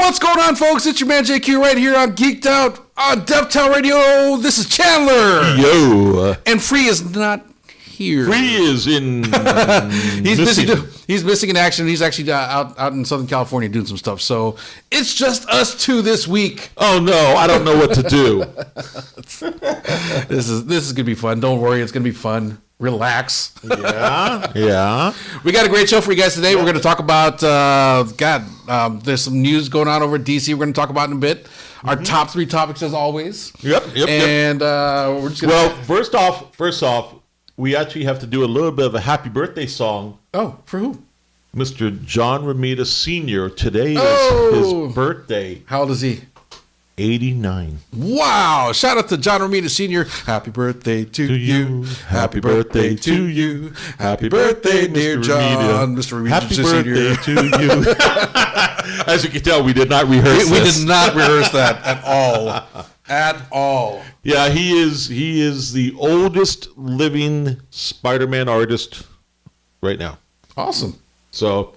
What's going on, folks? It's your man JQ right here on Geeked Out on Deftal Radio. This is Chandler. Yo. And Free is not here. Free is in. He's missing in action. He's actually out in Southern California doing some stuff. So it's just us two this week. Oh no, I don't know what to do. This is gonna be fun. Don't worry, it's gonna be fun. Relax. Yeah. We got a great show for you guys today. We're going to talk about, there's some news going on over at DC we're going to talk about in a bit. Our top three topics as always. Yep. And we're just going to... Well, first off, we actually have to do a little bit of a happy birthday song. Oh, for who? Mr. John Romita Sr. Today is his birthday. How old is he? 89. Wow. Shout out to John Romita Sr. Happy birthday to you. Happy birthday to you. Happy birthday, dear John. Mr. Romita Happy Sr. birthday to you. As you can tell, we did not rehearse We this. did not rehearse that at all. At all. Yeah, he is the oldest living Spider-Man artist right now. Awesome. So,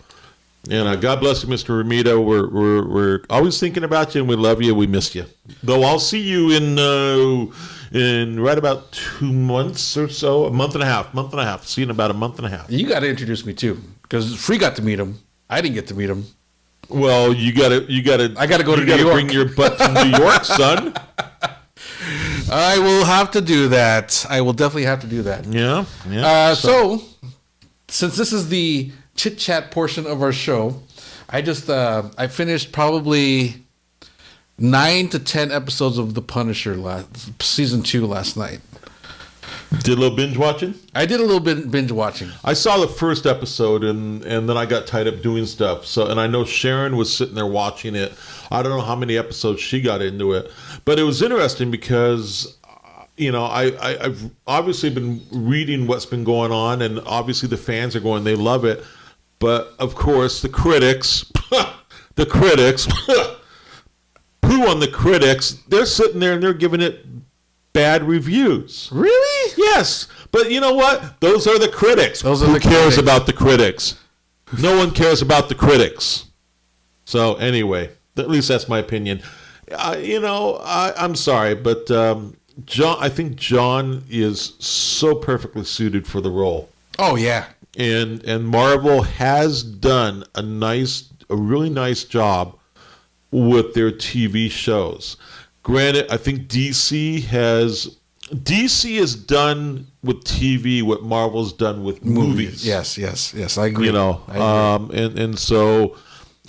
God bless you, Mr. Romita. We're always thinking about you, and we love you. We missed you. Though I'll see you in right about 2 months or so, a month and a half. See you in about a month and a half. You got to introduce me too, because Free got to meet him. I didn't get to meet him. Well, you gotta. I gotta go to New York. Bring your butt to New York, son. I will have to do that. I will definitely have to do that. Yeah. So, since this is the chit chat portion of our show, I just I finished probably 9 to 10 episodes of The Punisher season 2 last night. Did a little binge watching? I did a little bit binge watching. I saw the first episode and then I got tied up doing stuff. So, and I know Sharon was sitting there watching it. I don't know how many episodes she got into it, but it was interesting because I've obviously been reading what's been going on, and obviously the fans are going, they love it. But, of course, the critics, poo on the critics, they're sitting there and they're giving it bad reviews. Really? Yes. But you know what? Those are the critics. Who cares about the critics? No one cares about the critics. So, anyway, at least that's my opinion. I'm sorry, but I think John is so perfectly suited for the role. Oh, yeah. And Marvel has done a really nice job with their TV shows. Granted, I think DC has done with TV what Marvel's done with movies. Yes, I agree. And so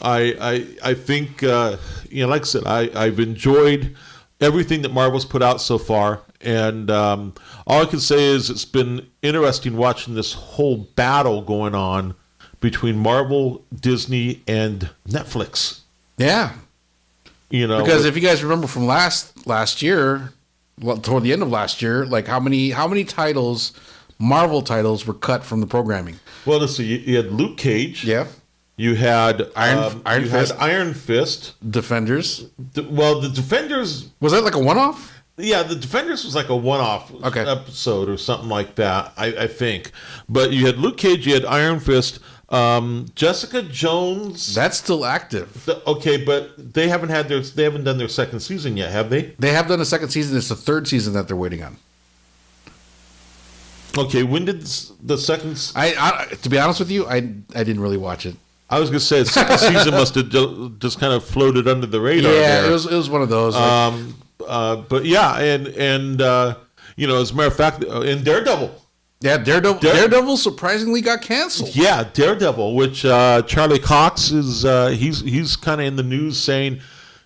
I think like I said, I've enjoyed everything that Marvel's put out so far. And all I can say is it's been interesting watching this whole battle going on between Marvel, Disney, and Netflix. Yeah. Because if you guys remember from last year, toward the end of last year, like how many titles, Marvel titles, were cut from the programming? Well, let's see. You had Luke Cage. Yeah. You had Iron Fist. Defenders. The Defenders... Was that like a one-off? Yeah, the Defenders was like a one-off episode or something like that, I think. But you had Luke Cage, you had Iron Fist, Jessica Jones. That's still active. But they haven't done their second season yet, have they? They have done a second season. It's the third season that they're waiting on. Okay, when did the second? I to be honest with you, I didn't really watch it. I was gonna say the second season must have just kind of floated under the radar. Yeah, it was one of those. But yeah, and as a matter of fact, in Daredevil. Yeah, Daredevil surprisingly got canceled. Yeah, Daredevil, which Charlie Cox is he's kind of in the news saying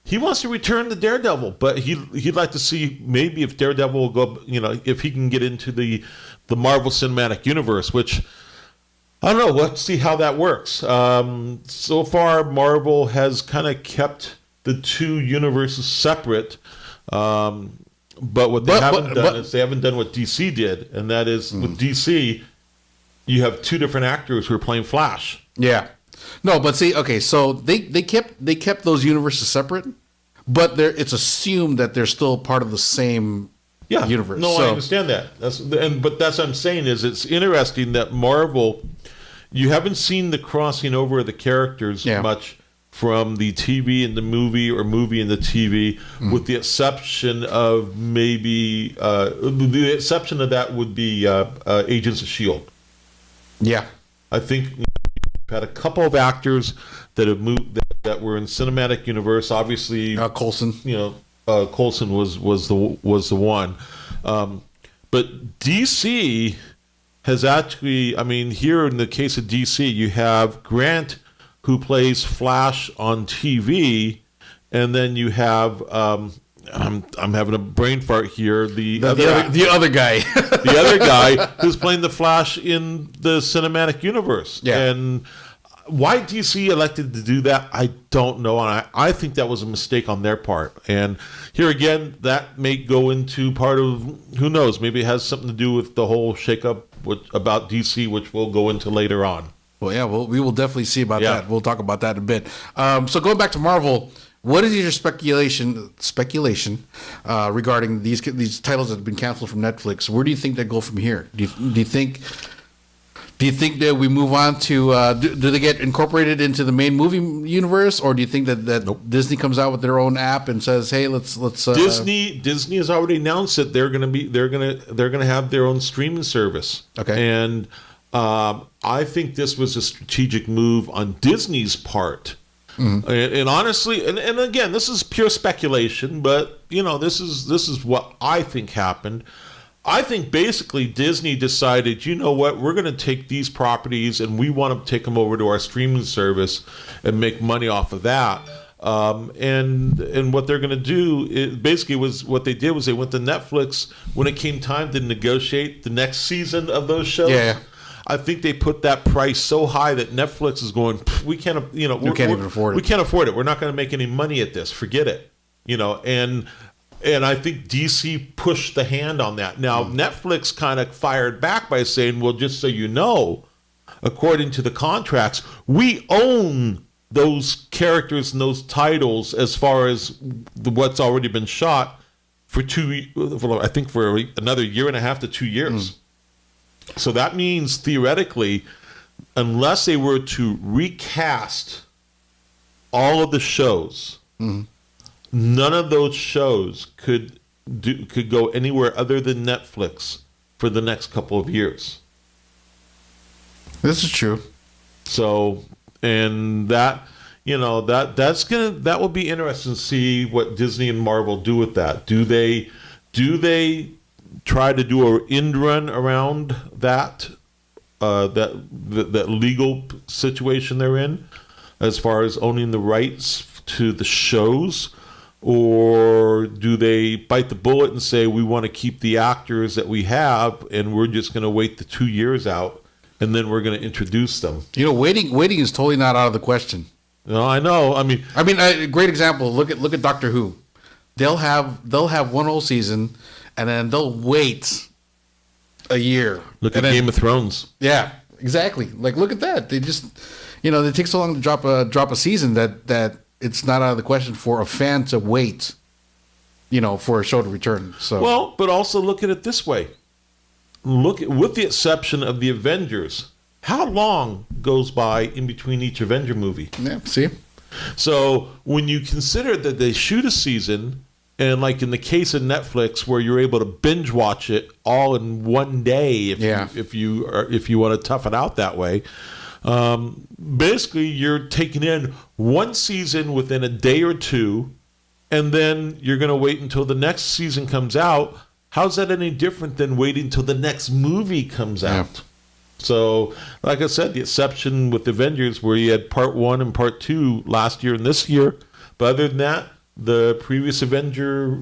he wants to return to Daredevil, but he'd like to see maybe if Daredevil will go, if he can get into the Marvel Cinematic Universe, which I don't know. Let's see how that works. So far, Marvel has kind of kept the two universes separate. But what they haven't done is they haven't done what DC did, and that is with DC, you have two different actors who are playing Flash. Yeah, no, but see, okay, so they kept those universes separate, but it's assumed that they're still part of the same universe. No, I understand that. But that's what I'm saying is it's interesting that Marvel, you haven't seen the crossing over of the characters much from the TV and the movie or movie and the TV, with the exception of maybe the exception of that would be Agents of Shield. Yeah, I think we've had a couple of actors that have moved that were in cinematic universe. Obviously, Coulson. Coulson was the one, but DC has actually. I mean, here in the case of DC, you have Grant, who plays Flash on TV, and then you have I'm having a brain fart here. The other guy, the other guy who's playing the Flash in the cinematic universe. Yeah. And why DC elected to do that, I don't know, and I think that was a mistake on their part. And here again, that may go into part of, who knows, maybe it has something to do with the whole shakeup about DC, which we'll go into later on. Well, yeah, we will definitely see about that. We'll talk about that in a bit. So going back to Marvel, what is your speculation regarding these titles that have been canceled from Netflix? Where do you think they go from here? Do you think that we move on to do they get incorporated into the main movie universe, or do you think that Nope. Disney comes out with their own app and says, "Hey, let's Disney has already announced that they're going to have their own streaming service. Okay. And I think this was a strategic move on Disney's part. And honestly, and again, this is pure speculation, but this is what I think happened. I think basically Disney decided, you know what, we're going to take these properties and we want to take them over to our streaming service and make money off of that. And what they're going to do what they did was they went to Netflix when it came time to negotiate the next season of those shows. Yeah. I think they put that price so high that Netflix is going, we can't even afford it. We can't afford it. We're not going to make any money at this. Forget it. And I think DC pushed the hand on that. Now, Netflix kind of fired back by saying, well, just so you know, according to the contracts, we own those characters and those titles as far as what's already been shot for another year and a half to 2 years. So that means, theoretically, unless they were to recast all of the shows, none of those shows could go anywhere other than Netflix for the next couple of years. This is true. So, and that will be interesting to see what Disney and Marvel do with that. Do they try to do an end run around that legal situation they're in, as far as owning the rights to the shows, or do they bite the bullet and say we want to keep the actors that we have and we're just going to wait the 2 years out and then we're going to introduce them? Waiting is totally not out of the question. No, I know. I mean, a great example. Look at Doctor Who. They'll have one whole season, and then they'll wait a year. Look at Game of Thrones. Yeah, exactly. Like, look at that. They just, they take so long to drop a season that it's not out of the question for a fan to wait, for a show to return. So well, but also look at it this way. With the exception of the Avengers, how long goes by in between each Avenger movie? Yeah, see? So when you consider that they shoot a season, and like in the case of Netflix, where you're able to binge watch it all in one day, if you want to tough it out that way, basically you're taking in one season within a day or two, and then you're going to wait until the next season comes out. How's that any different than waiting until the next movie comes out? Yeah. So, like I said, the exception with Avengers, where you had part 1 and part 2 last year and this year. But other than that, the previous Avenger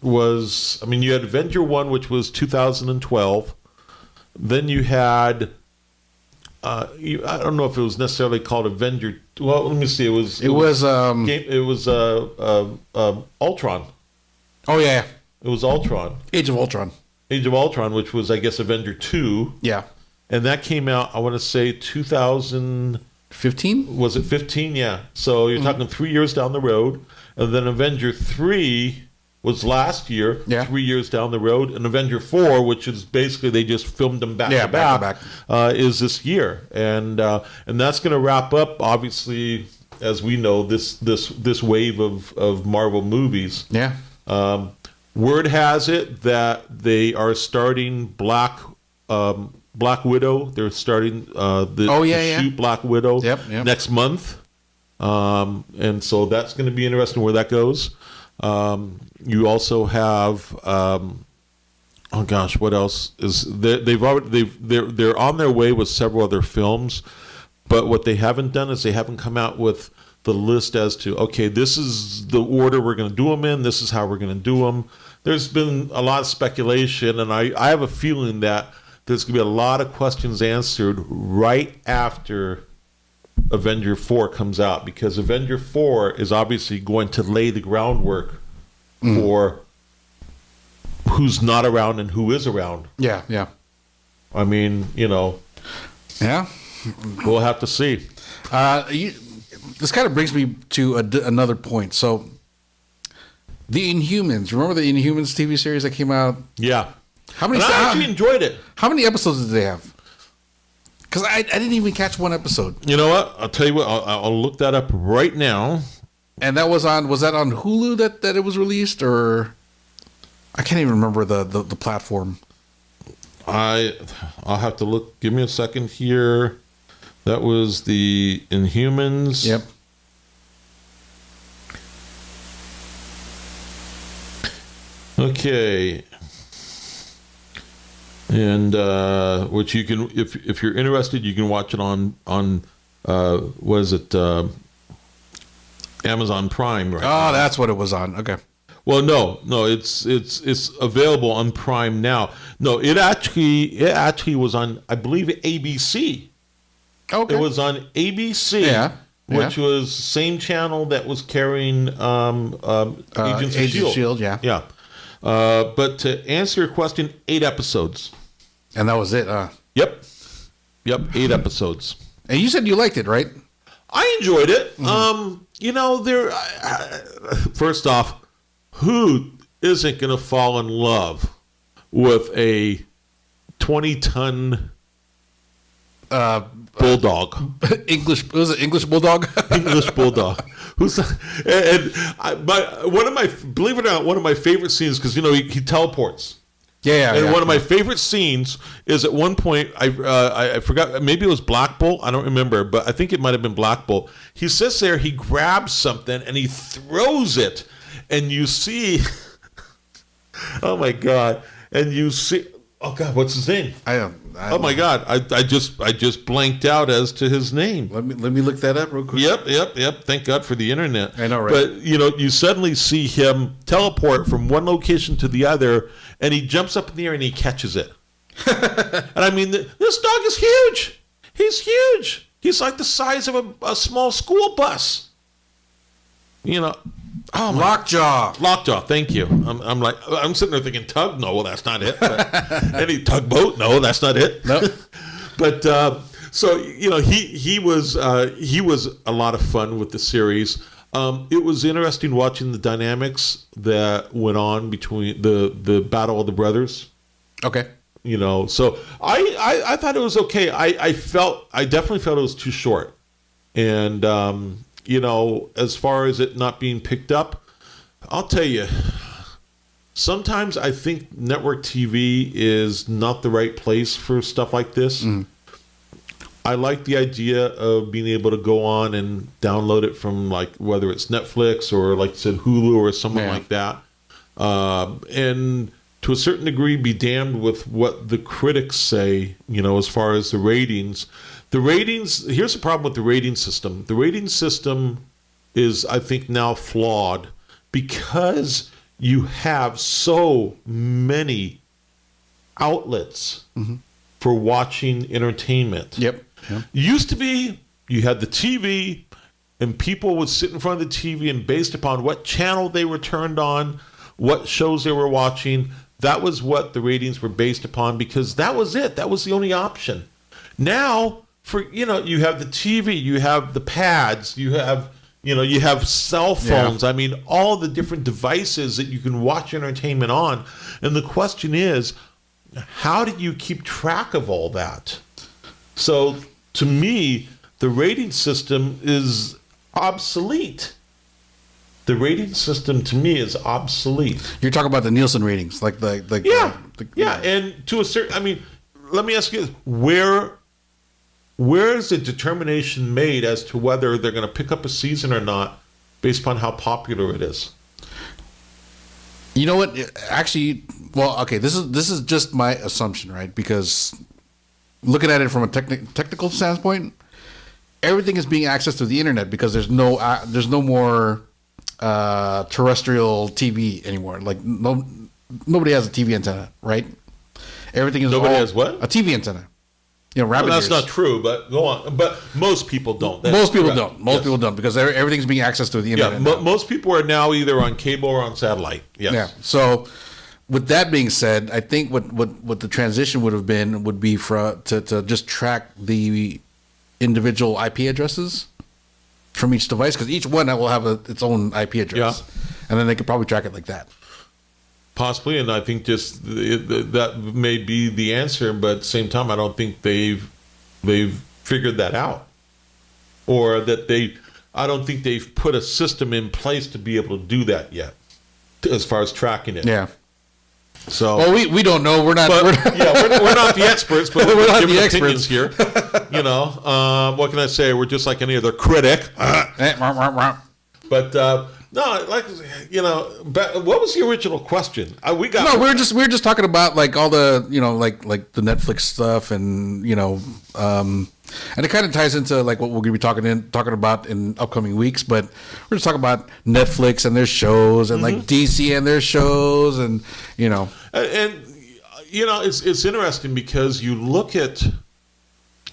was, you had Avenger 1, which was 2012. Then you had, I don't know if it was necessarily called Avenger. Well, let me see. It was Ultron. Oh, yeah. It was Ultron. Age of Ultron, which was, I guess, Avenger 2. Yeah. And that came out, I want to say, 2015? Was it 15? Yeah. So you're talking 3 years down the road. And then Avenger 3 was last year, 3 years down the road. And Avenger 4, which is basically they just filmed them back to back, is this year. And that's going to wrap up, obviously, as we know, this wave of Marvel movies. Yeah. Word has it that they are starting Black Widow. They're starting to shoot Black Widow next month. And so that's going to be interesting where that goes. You also have oh gosh, what else is they're on their way with several other films, but what they haven't done is they haven't come out with the list as to, okay, this is the order we're going to do them in, this is how we're going to do them. There's been a lot of speculation, and I have a feeling that there's going to be a lot of questions answered right after Avenger 4 comes out, because Avenger 4 is obviously going to lay the groundwork for who's not around and who is around. Yeah, yeah. I mean, Yeah. We'll have to see. This kind of brings me to another point. So, the Inhumans. Remember the Inhumans TV series that came out? Yeah. How many? And I actually enjoyed it. How many episodes did they have? Because I didn't even catch one episode. You know what? I'll tell you what. I'll look that up right now. And that was on Hulu that it was released, or I can't even remember the platform. I'll have to look. Give me a second here. That was the Inhumans. Yep. Okay. And which you can, if you're interested, you can watch it on what is it? Amazon Prime, right? Oh, that's what it was on. Okay. Well, no, it's available on Prime now. No, it actually was on, I believe, ABC. Okay. It was on ABC, which was the same channel that was carrying Agents of S.H.I.E.L.D., yeah. Yeah. But to answer your question, 8 episodes. And that was it. Yep, 8 episodes. And you said you liked it, right? I enjoyed it. There. First off, who isn't going to fall in love with a 20-ton bulldog? Was it English bulldog? English bulldog. Believe it or not, one of my favorite scenes, because he teleports. Yeah. One of my favorite scenes is at one point, I forgot, maybe it was Black Bolt, I don't remember, but I think it might have been Black Bolt. He sits there, he grabs something, and he throws it, and you see, oh my God, and you see, oh God, what's his name? Oh my God, I just blanked out as to his name. Let me look that up real quick. Yep. Thank God for the internet. I know, right? But you suddenly see him teleport from one location to the other, and he jumps up in the air and he catches it. And I mean, this dog is huge. He's huge. He's like the size of a small school bus. Oh, Lockjaw. Thank you. I'm sitting there thinking tug. No, well, that's not it. Any tugboat? No, that's not it. No. But so he was a lot of fun with the series. It was interesting watching the dynamics that went on between the Battle of the Brothers. Okay. So I thought it was okay. I definitely felt it was too short, and as far as it not being picked up, I'll tell you, sometimes I think network TV is not the right place for stuff like this. Mm. I like the idea of being able to go on and download it from, like, whether it's Netflix or, like you said, Hulu or something like that. And to a certain degree, be damned with what the critics say, as far as the ratings. The ratings, here's the problem with the rating system. The rating system is, I think, now flawed because you have so many outlets for watching entertainment. Yep. Used to be, you had the TV, and people would sit in front of the TV, and based upon what channel they were turned on, what shows they were watching, that was what the ratings were based upon, because that was it. That was the only option. Now, you have the TV, you have the pads, you have cell phones. Yeah. I mean, all the different devices that you can watch entertainment on. And the question is, how do you keep track of all that? So, to me, the rating system is obsolete. The rating system to me is obsolete. You're talking about the Nielsen ratings, like Yeah, and to a certain, I mean, let me ask you this: where is the determination made as to whether they're going to pick up a season or not, based upon how popular it is? You know what? Actually, well, okay. This is just my assumption, right? Because looking at it from a technical standpoint, everything is being accessed through the internet because there's no more terrestrial TV anymore. Like nobody has a TV antenna, right? Everything is Nobody has what? A TV antenna. You know, rabbit Well, that's ears. not true, but go on. But most people don't. That's Most people correct. don't. Most people don't because everything's being accessed through the Yeah, internet. now. most people are now either on cable or on satellite. Yes. Yeah. So, with that being said, I think what the transition would be to just track the individual IP addresses from each device because each one will have its own IP address, and then they could probably track it like that. Possibly, and I think just that may be the answer, but at the same time, I don't think they've figured that out, or that I don't think they've put a system in place to be able to do that yet, as far as tracking it. Yeah. So, well, we don't know. We're not. we're not the experts, but We're we're not giving the opinions here. You know, what can I say? We're just like any other critic. But no, like what was the original question? We we're just talking about like all the like the Netflix stuff and and it kind of ties into like what we're gonna be talking about in upcoming weeks. But we're just talking about Netflix and their shows and like DC and their shows and it's interesting because you look at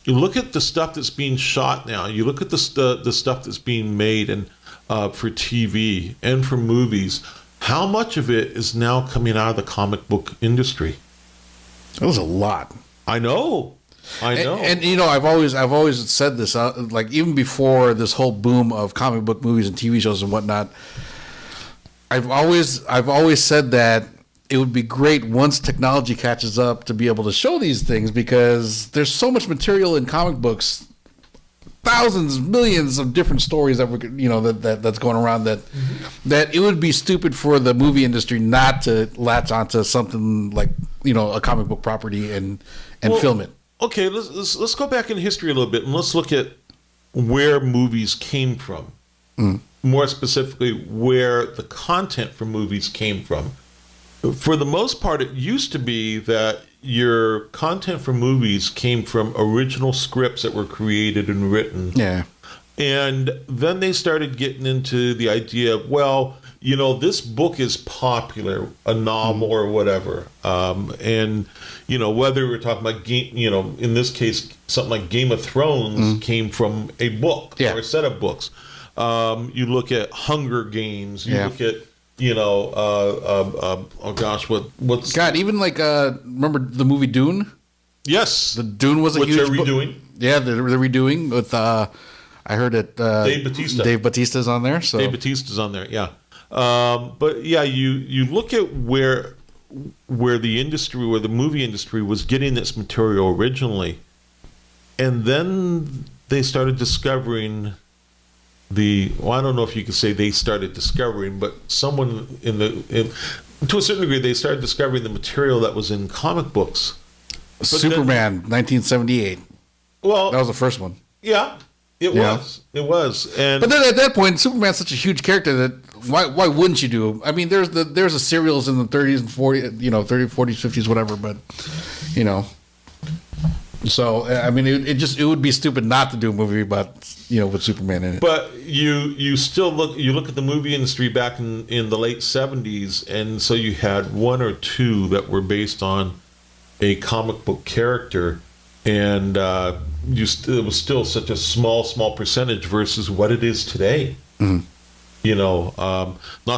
the stuff that's being shot now. You look at the stuff that's being made and for TV and for movies. How much of it is now coming out of the comic book industry? That was a lot. I know. And I've always said this, like even before this whole boom of comic book movies and TV shows and whatnot. I've always said that it would be great once technology catches up to be able to show these things because there's so much material in comic books, thousands, millions of different stories that that's going around that it would be stupid for the movie industry not to latch onto something like a comic book property and film it. Okay, let's go back in history a little bit and let's look at where movies came from. More specifically, where the content for movies came from. For the most part, it used to be that your content for movies came from original scripts that were created and written. Yeah. And then they started getting into the idea of, well, this book is popular, a novel or whatever. And, whether we're talking about, in this case, something like Game of Thrones came from a book or a set of books. You look at Hunger Games, you look at, oh gosh, what's... God, even like, remember the movie Dune? Yes. The Dune was a huge... Which they're redoing. Yeah, they're redoing with, I heard it... Dave Bautista. Dave Bautista's on there, so... Dave Bautista's on there, yeah. But yeah, you look at where the movie industry was getting its material originally, and then they started discovering I don't know if you could say they started discovering, but someone to a certain degree, they started discovering the material that was in comic books. Superman, 1978. Well, that was the first one. Yeah, it was. It was. But then at that point, Superman's such a huge character that why wouldn't you do? I mean, there's the serials in the 30s and 40s, 30s, 40s, 50s, whatever. But so I mean, it would be stupid not to do a movie about with Superman in it. But you still look at the movie industry back in the late 70s, and so you had one or two that were based on a comic book character, and it was still such a small percentage versus what it is today. Not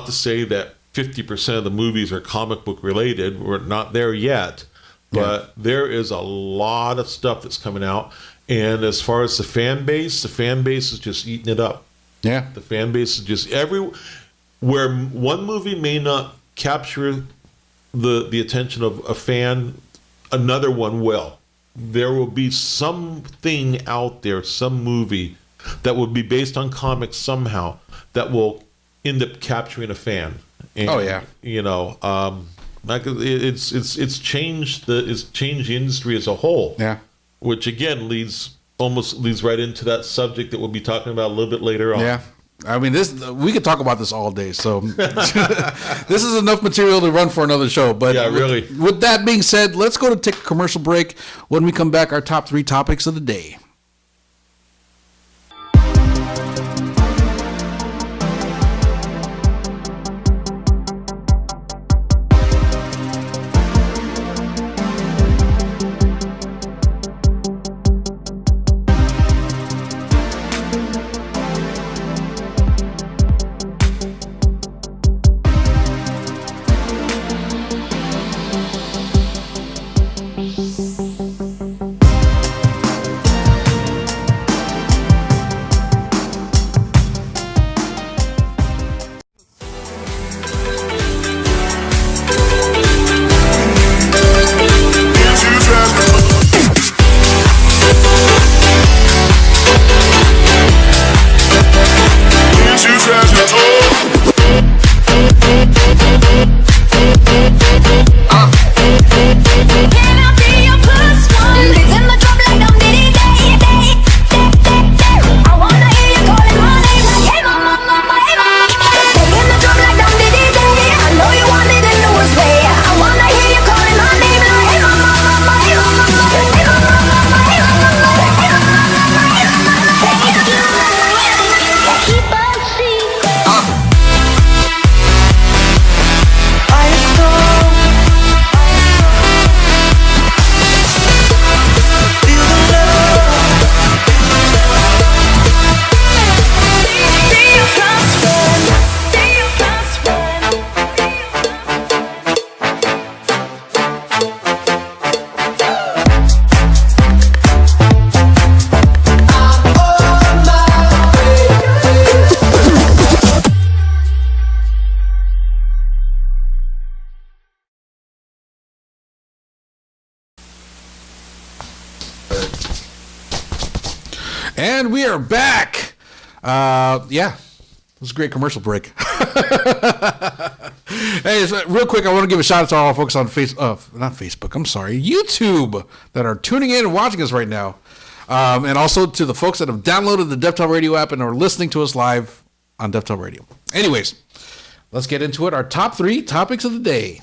to say that 50% of the movies are comic book related. We're not there yet, but there is a lot of stuff that's coming out. And as far as the fan base is just eating it up. Yeah. The fan base is just where one movie may not capture the attention of a fan, another one will. There will be something out there, some movie that will be based on comics somehow that will end up capturing a fan. And, like it's changed the industry as a whole. Yeah. Which again leads right into that subject that we'll be talking about a little bit later on. Yeah. I mean, we could talk about this all day. So this is enough material to run for another show. But yeah, really. With that being said, let's go to take a commercial break. When we come back, our top 3 topics of the day. And we are back. It was a great commercial break. Hey, so real quick, I want to give a shout out to all our folks on YouTube that are tuning in and watching us right now. And also to the folks that have downloaded the Deftal Radio app and are listening to us live on Deftal Radio. Anyways, let's get into it. Our top 3 topics of the day.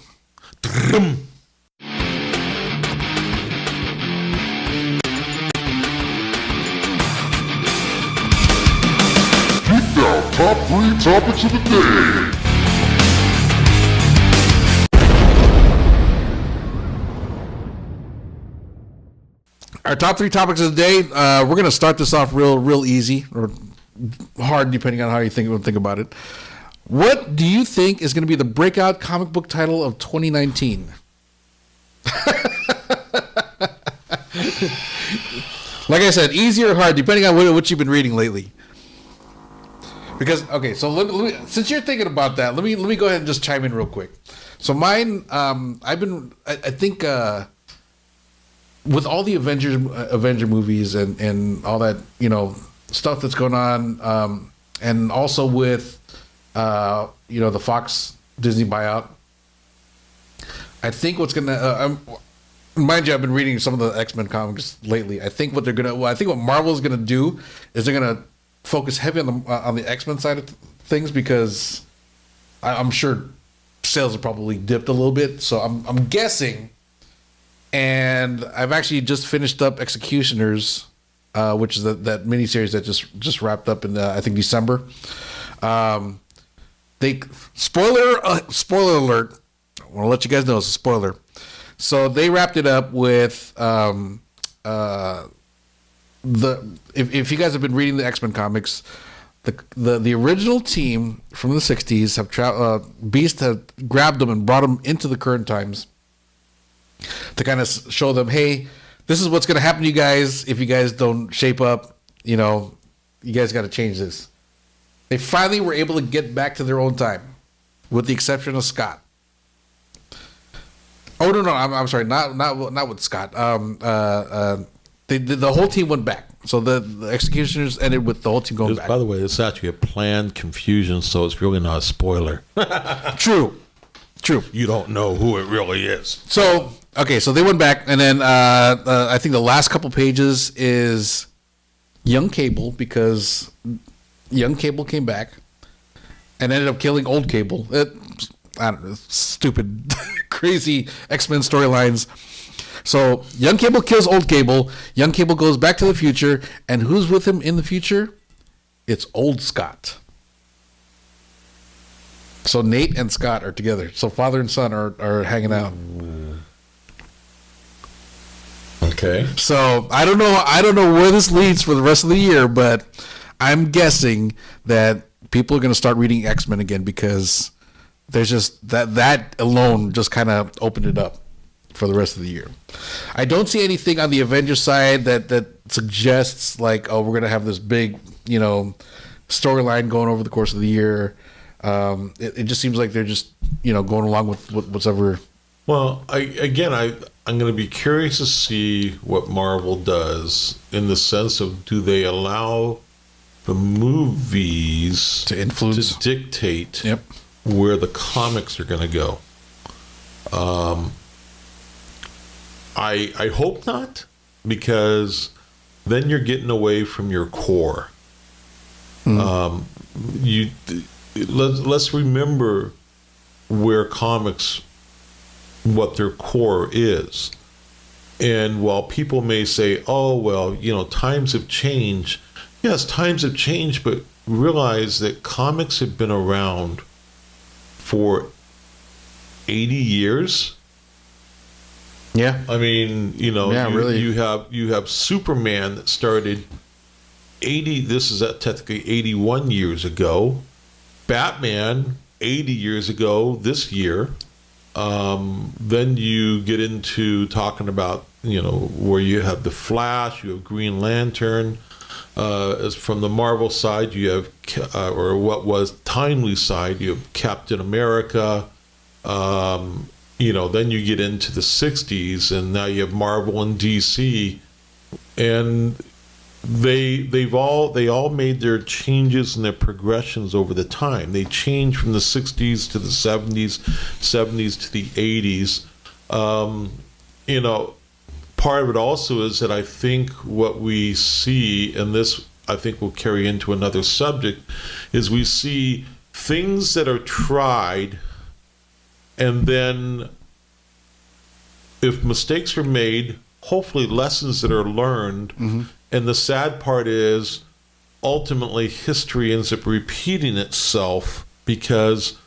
Geeked Out top 3 topics of the day. Our top 3 topics of the day. We're going to start this off real easy or hard, depending on how you think about it. What do you think is going to be the breakout comic book title of 2019? Like I said, easy or hard, depending on what you've been reading lately. Because so let me, since you're thinking about that, let me go ahead and just chime in real quick. So mine, I think with all the Avenger movies and all that stuff that's going on, and also with the Fox Disney buyout, I think what's gonna mind you, I've been reading some of the X-Men comics lately. I think what Marvel's gonna do is they're gonna focus heavy on the X-Men side of things, because I'm sure sales have probably dipped a little bit. So I'm guessing, and I've actually just finished up Executioners, which is that miniseries that just wrapped up in I think December. They spoiler alert. I want to let you guys know it's a spoiler. So they wrapped it up with if you guys have been reading the X-Men comics, the original team from the 60s have Beast had grabbed them and brought them into the current times to kind of show them, hey, this is what's going to happen to you guys if you guys don't shape up. You guys got to change this. They finally were able to get back to their own time, with the exception of Scott. Oh no, I'm sorry, not with Scott. The whole team went back. So the executioners ended with the whole team going back. By the way, it's actually a planned confusion, so it's really not a spoiler. True. You don't know who it really is. So okay, so they went back, and then I think the last couple pages is young Cable, because young Cable came back and ended up killing old Cable. I don't know, stupid, crazy X-Men storylines. So young Cable kills old Cable. Young Cable goes back to the future, and who's with him in the future? It's old Scott. So Nate and Scott are together. So father and son are hanging out. Okay. So I don't know where this leads for the rest of the year, but I'm guessing that people are going to start reading X-Men again, because there's just that alone just kind of opened it up for the rest of the year. I don't see anything on the Avengers side that suggests like, oh, we're going to have this big, storyline going over the course of the year. It just seems like they're just, going along with whatever. Well, I'm going to be curious to see what Marvel does, in the sense of, do they allow the movies To influence, to dictate Yep. where the comics are going to go? I hope not, because then you're getting away from your core. Let's remember where comics, what their core is. And while people may say, oh, well, times have changed. Yes, times have changed, but realize that comics have been around for 80 years. Yeah. I mean, really. you have Superman that started 80, this is technically 81 years ago. Batman, 80 years ago this year. Then you get into talking about, where you have the Flash, you have Green Lantern. As from the Marvel side, you have, or what was Timely side, you have Captain America. Then you get into the 60s, and now you have Marvel and DC, and they all made their changes and their progressions over the time. They changed from the 60s to the 70s, 70s to the 80s. Part of it also is that I think what we see, and this I think will carry into another subject, is we see things that are tried, and then if mistakes are made, hopefully lessons that are learned. Mm-hmm. And the sad part is, ultimately, history ends up repeating itself, because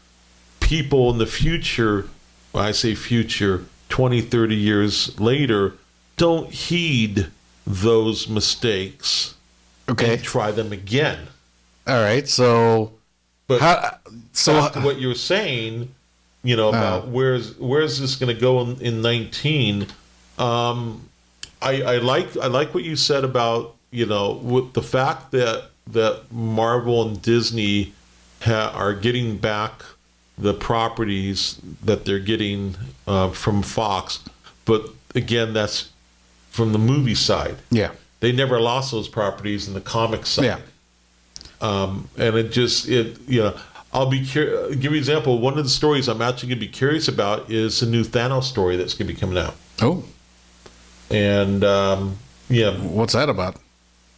people in the future, when I say future, 20, 30 years later, don't heed those mistakes. Okay. And try them again. All right. So, but back to what you were saying, about where's this going to go in 19? I like what you said about, with the fact that Marvel and Disney are getting back the properties that they're getting from Fox, but again, that's from the movie side. Yeah, they never lost those properties in the comic side. Yeah, and I'll be give you an example. One of the stories I'm actually going to be curious about is the new Thanos story that's going to be coming out. Oh. And what's that about?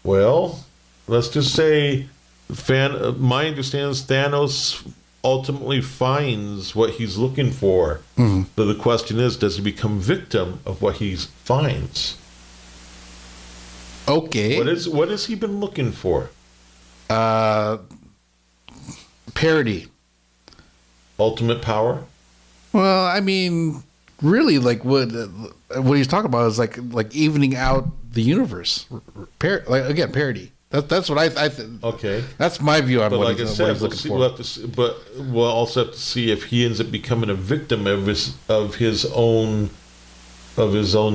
Well, let's just say, my understanding is Thanos ultimately finds what he's looking for. Mm-hmm. So the question is, does he become victim of what he finds? Okay. What has he been looking for? Parody. Ultimate power? Well, I mean, really, like what he's talking about is like evening out the universe. Parody. That's what I okay. That's my view on but what like he's looking for. We'll have to see, but we'll also have to see if he ends up becoming a victim of his own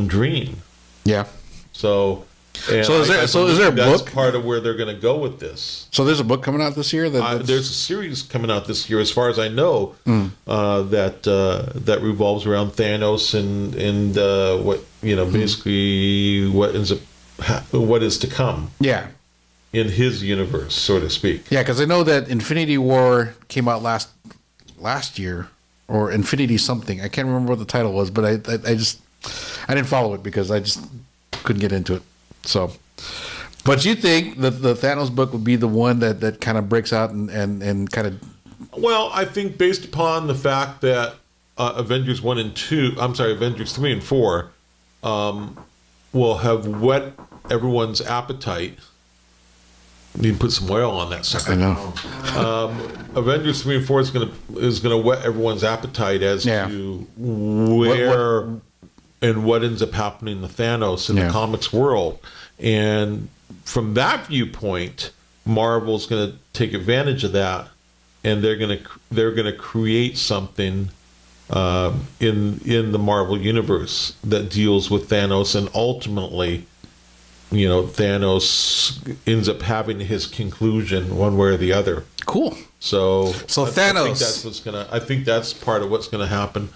dream. Yeah. So is there a book? That's part of where they're going to go with this. So there's a book coming out this year. There's a series coming out this year, as far as I know, that revolves around Thanos and what basically what ends up what is to come Yeah. in his universe, so to speak. Yeah, because I know that Infinity War came out last year, or Infinity something. I can't remember what the title was, but I didn't follow it because I just couldn't get into it. So, but you think that the Thanos book would be the one that kind of breaks out and kind of... Well, I think based upon the fact that Avengers 3 and 4 will have whet everyone's appetite. You need to put some oil on that sucker. I know. Avengers 3 and 4 is gonna whet everyone's appetite as to where and what ends up happening to Thanos in the comics world. And from that viewpoint, Marvel's gonna take advantage of that, and they're gonna create something in the Marvel universe that deals with Thanos, and ultimately, Thanos ends up having his conclusion one way or the other. Cool. So Thanos. I think that's part of what's gonna happen.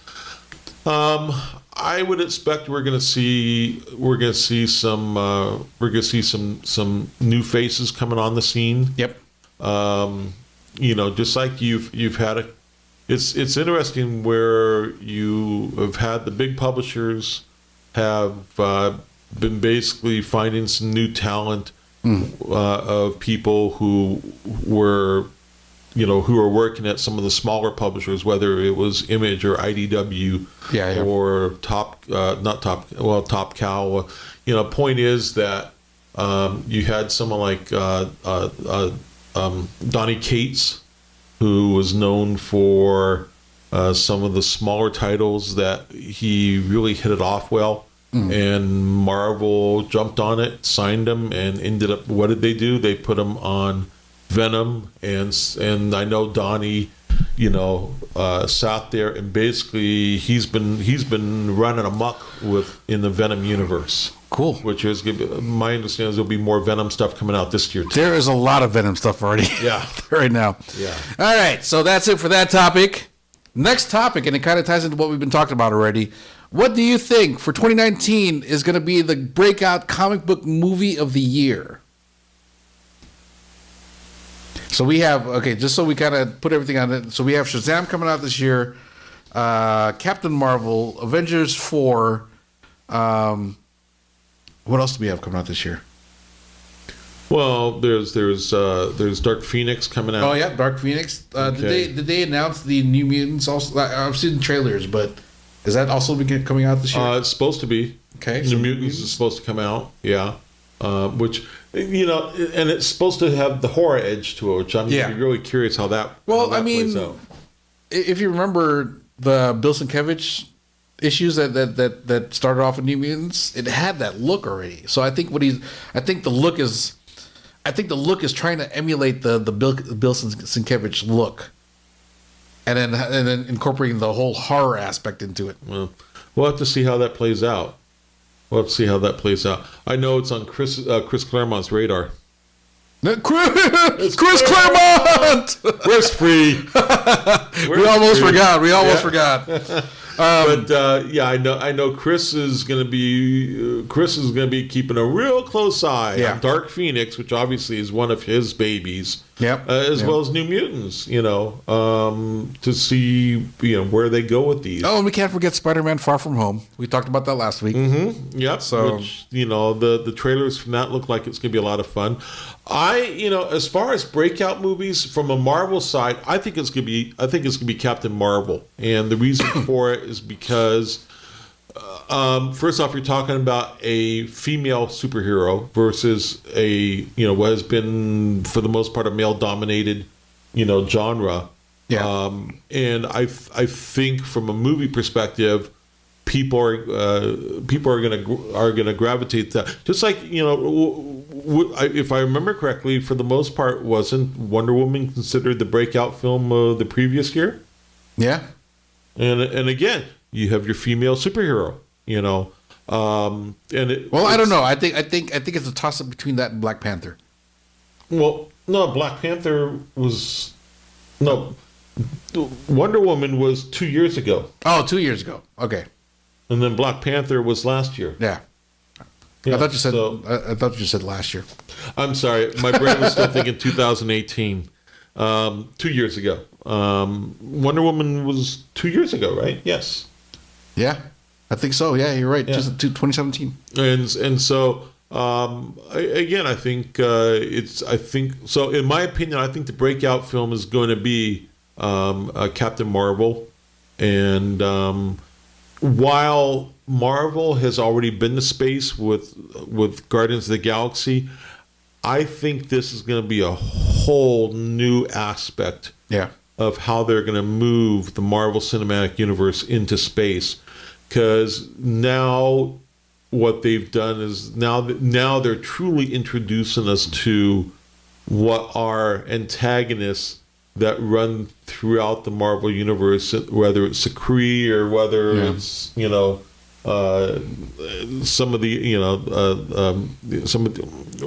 I would expect we're gonna see some new faces coming on the scene. Yep. Just like you've had it's interesting where you have had the big publishers have been basically finding some new talent of people who were working at some of the smaller publishers, whether it was Image or IDW or Top Cow. Point is that you had someone like Donny Cates, who was known for some of the smaller titles that he really hit it off well. And Marvel jumped on it, signed him, and ended up, what did they do? They put him on Venom, and I know Donnie, sat there, and basically he's been running amok in the Venom universe. Cool. Which is, my understanding is there'll be more Venom stuff coming out this year too. There is a lot of Venom stuff already. Yeah. Right now. Yeah. All right, so that's it for that topic. Next topic, and it kind of ties into what we've been talking about already. What do you think for 2019 is going to be the breakout comic book movie of the year? So we have, just so we kind of put everything on it. So we have Shazam coming out this year, Captain Marvel, Avengers 4. What else do we have coming out this year? Well, there's Dark Phoenix coming out. Oh yeah, Dark Phoenix. Did they announce the New Mutants also? I've seen trailers, but is that also coming out this year? It's supposed to be. Okay. New Mutants is supposed to come out. Yeah. Which, and it's supposed to have the horror edge to it, which I'm really curious how that. Plays out. If you remember the Bill Sienkiewicz issues that started off with New Mutants, it had that look already. So I think the look is trying to emulate the Bill Sienkiewicz look, and then incorporating the whole horror aspect into it. Well, we'll have to see how that plays out. I know it's on Chris Claremont's radar. Chris Claremont! Where's free? We almost forgot. I know Chris is going to be keeping a real close eye on Dark Phoenix, which obviously is one of his babies. As well as New Mutants, to see where they go with these. Oh, and we can't forget Spider-Man: Far From Home. We talked about that last week. Mm-hmm. Yep. So which, the trailers from that look like it's going to be a lot of fun. As far as breakout movies from a Marvel side, I think it's going to be Captain Marvel, and the reason for it is because first off, you're talking about a female superhero versus what has been for the most part a male-dominated genre. Yeah. And I think from a movie perspective, people are gonna gravitate to that. Just like if I remember correctly, for the most part, wasn't Wonder Woman considered the breakout film of the previous year? Yeah. And again, you have your female superhero. I don't know. I think it's a toss up between that and Black Panther. Well, no, Black Panther was Wonder Woman was 2 years ago. Oh, 2 years ago. Okay. And then Black Panther was last year. Yeah. Yeah, I thought you said. so- I thought you said last year. I'm sorry, my brain was still thinking 2018, 2 years ago. Wonder Woman was 2 years ago, right? Yes. Yeah, I think so. Yeah, you're right. Yeah. Just 2017. And so again, I think so. In my opinion, I think the breakout film is going to be Captain Marvel, and while Marvel has already been to space with Guardians of the Galaxy, I think this is going to be a whole new aspect Yeah. of how they're going to move the Marvel Cinematic Universe into space, because now what they've done is now they're truly introducing us to what are antagonists that run throughout the Marvel universe, whether it's a Kree or whether it's some of the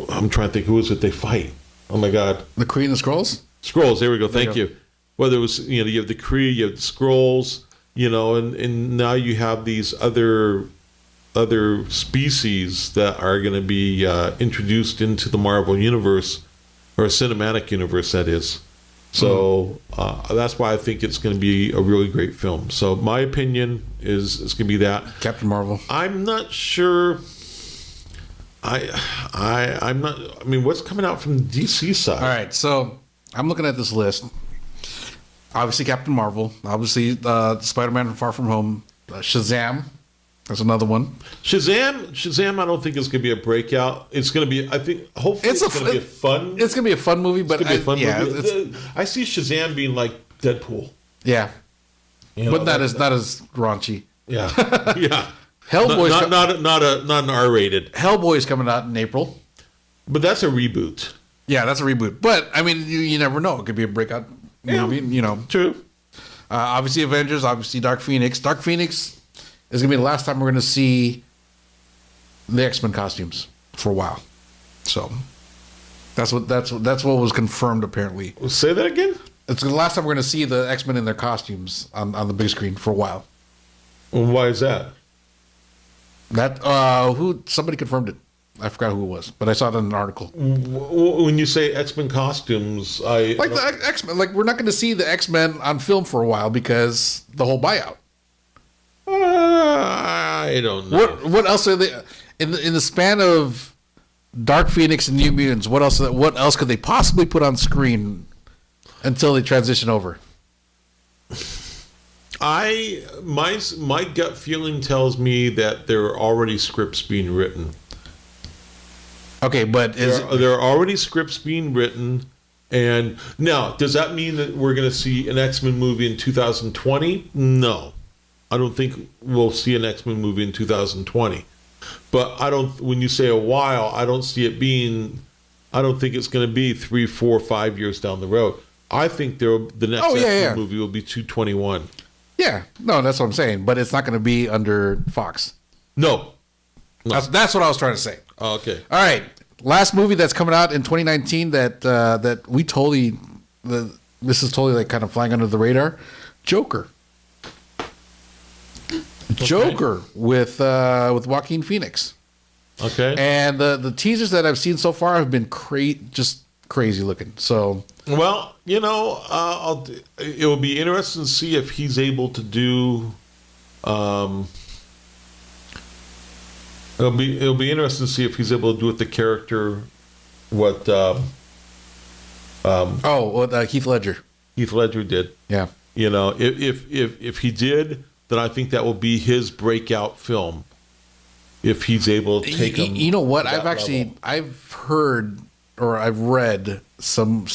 I'm trying to think, who is it they fight? Oh my God, The Queen of Scrolls. Skrulls. There we go. There you Thank you. Whether it was you have the Kree, you have the Skrulls, and now you have these other species that are going to be introduced into the Marvel universe, or cinematic universe, that is. So that's why I think it's going to be a really great film. So my opinion is it's going to be that. Captain Marvel. I'm not sure. I'm not. I mean, what's coming out from the DC side? All right, so I'm looking at this list. Obviously, Captain Marvel. Obviously, Spider-Man from Far From Home. Shazam. That's another one. Shazam. I don't think it's going to be a breakout. It's going to be. I think hopefully it's going to be a fun. It's going to be a fun movie, but It's going to be a fun movie. movie. I see Shazam being like Deadpool. Yeah, You know, but not as raunchy. Yeah, yeah. Hellboy's not an R-rated, Hellboy's coming out in April. but that's a reboot. Yeah, that's a reboot. But I mean, you never know. It could be a breakout movie. You know, True. obviously Avengers. Obviously Dark Phoenix. Dark Phoenix is gonna be the last time we're gonna see the X-Men costumes for a while. So that's what was confirmed apparently. Say that again. It's the last time we're gonna see the X-Men in their costumes on the big screen for a while. Well, why is that? That somebody confirmed it. I forgot who it was, but I saw it in an article. When you say X-Men costumes, Like the X-Men, like we're not going to see the X-Men on film for a while because the whole buyout. I don't know. What else are they in the span of Dark Phoenix and New Mutants? What else could they possibly put on screen until they transition over? My gut feeling tells me that there are already scripts being written. Okay, but There are already scripts being written, and now does that mean that we're going to see an X-Men movie in 2020? No, I don't think we'll see an X-Men movie in 2020. But I don't. When you say a while, I don't see it being. I don't think it's going to be 3, 4, 5 years down the road. I think the next X-Men movie will be 221. yeah, no, that's what I'm saying. But it's not going to be under Fox. No. That's what I was trying to say. Oh, okay. All right, last movie that's coming out in 2019 that we totally this is totally like kind of flying under the radar. Joker. Joker with Joaquin Phoenix. Okay. And the teasers that I've seen so far have been just crazy looking. So Well, it will be interesting to see if he's able to do. It'll be interesting to see if he's able to do with the character what Heath Ledger. Heath Ledger did. Yeah. If he did, then I think that will be his breakout film. If he's able to take him. You know what? to that level. I've heard or I've read some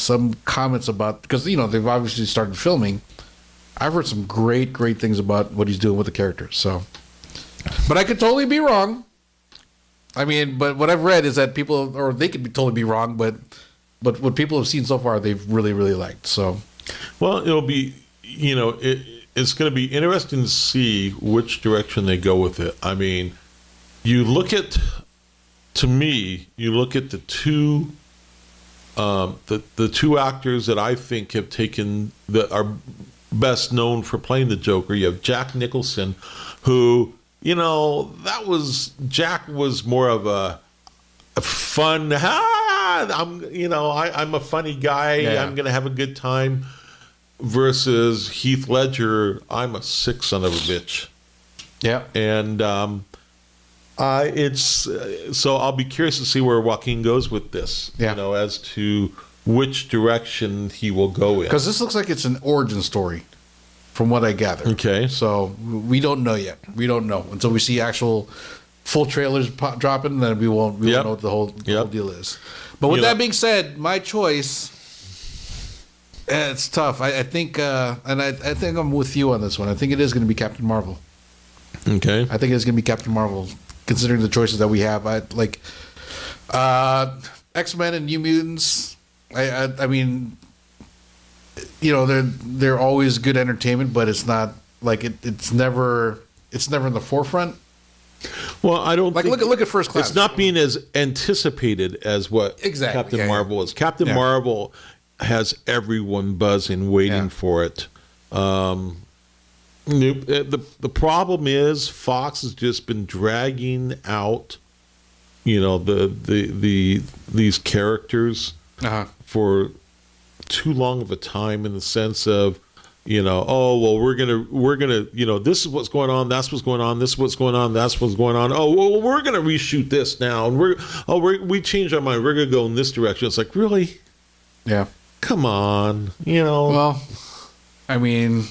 comments about, because they've obviously started filming. I've heard some great things about what he's doing with the character. So, but I could totally be wrong. I mean, but what I've read is that people, or they could totally be wrong, but what people have seen so far, they've really liked. So, well, it'll be, it's going to be interesting to see which direction they go with it. I mean, you look at the two. The two actors that I think have taken that are best known for playing the Joker. You have Jack Nicholson, who Jack was more of a fun. I'm a funny guy. Yeah. I'm gonna have a good time. Versus Heath Ledger, I'm a sick son of a bitch. Yeah. And so I'll be curious to see where Joaquin goes with this. Yeah. As to which direction he will go in. Because this looks like it's an origin story, from what I gather. Okay. So we don't know yet. We don't know until we see actual full trailers dropping. Then we won't know what the whole deal is. But with that being said, my choice. It's tough. I think, and I think I'm with you on this one. I think it is going to be Captain Marvel. Okay. I think it's going to be Captain Marvel, considering the choices that we have. I like X-Men and New Mutants. I mean, they're always good entertainment, but it's not like it's never in the forefront. Well, I don't think... Look at First Class. It's not being as anticipated as what Captain Marvel is. Captain Marvel has everyone buzzing, waiting for it. The problem is Fox has just been dragging out, these characters for too long of a time, in the sense of, we're gonna, this is what's going on, that's what's going on, this is what's going on, that's what's going on. Oh, well, we're gonna reshoot this now, and we changed our mind. We're gonna go in this direction. It's like, really? Yeah. Come on, Well, I mean,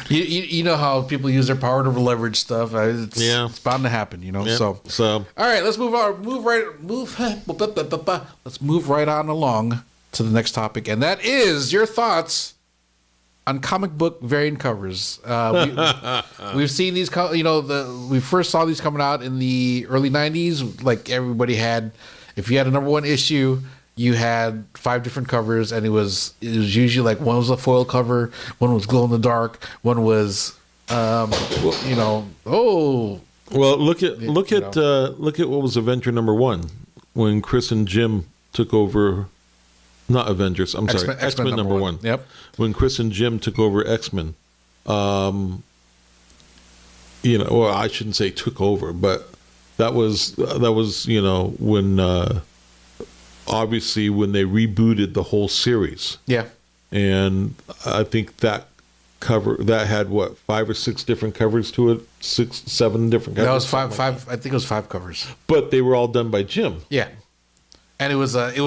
you know how people use their power to leverage stuff. It's bound to happen, Yeah. So all right, let's move Let's move right on along to the next topic, and that is your thoughts on comic book variant covers. We've seen these. We first saw these coming out in the early '90s. Like, everybody had, if you had a #1 issue, you had 5 different covers, and it was usually like, one was a foil cover, one was glow in the dark, one was, Well, look at what was Avenger #1 when Chris and Jim took over. Not Avengers. I'm sorry, X-Men #1. Yep. When Chris and Jim took over X-Men, well, I shouldn't say took over, but that was when. Obviously, when they rebooted the whole series. Yeah. And I think that cover, that had 5 or 6 different covers to it, 6, 7 different covers. That was five. I think it was 5 covers. But they were all done by Jim. Yeah. And it was yes,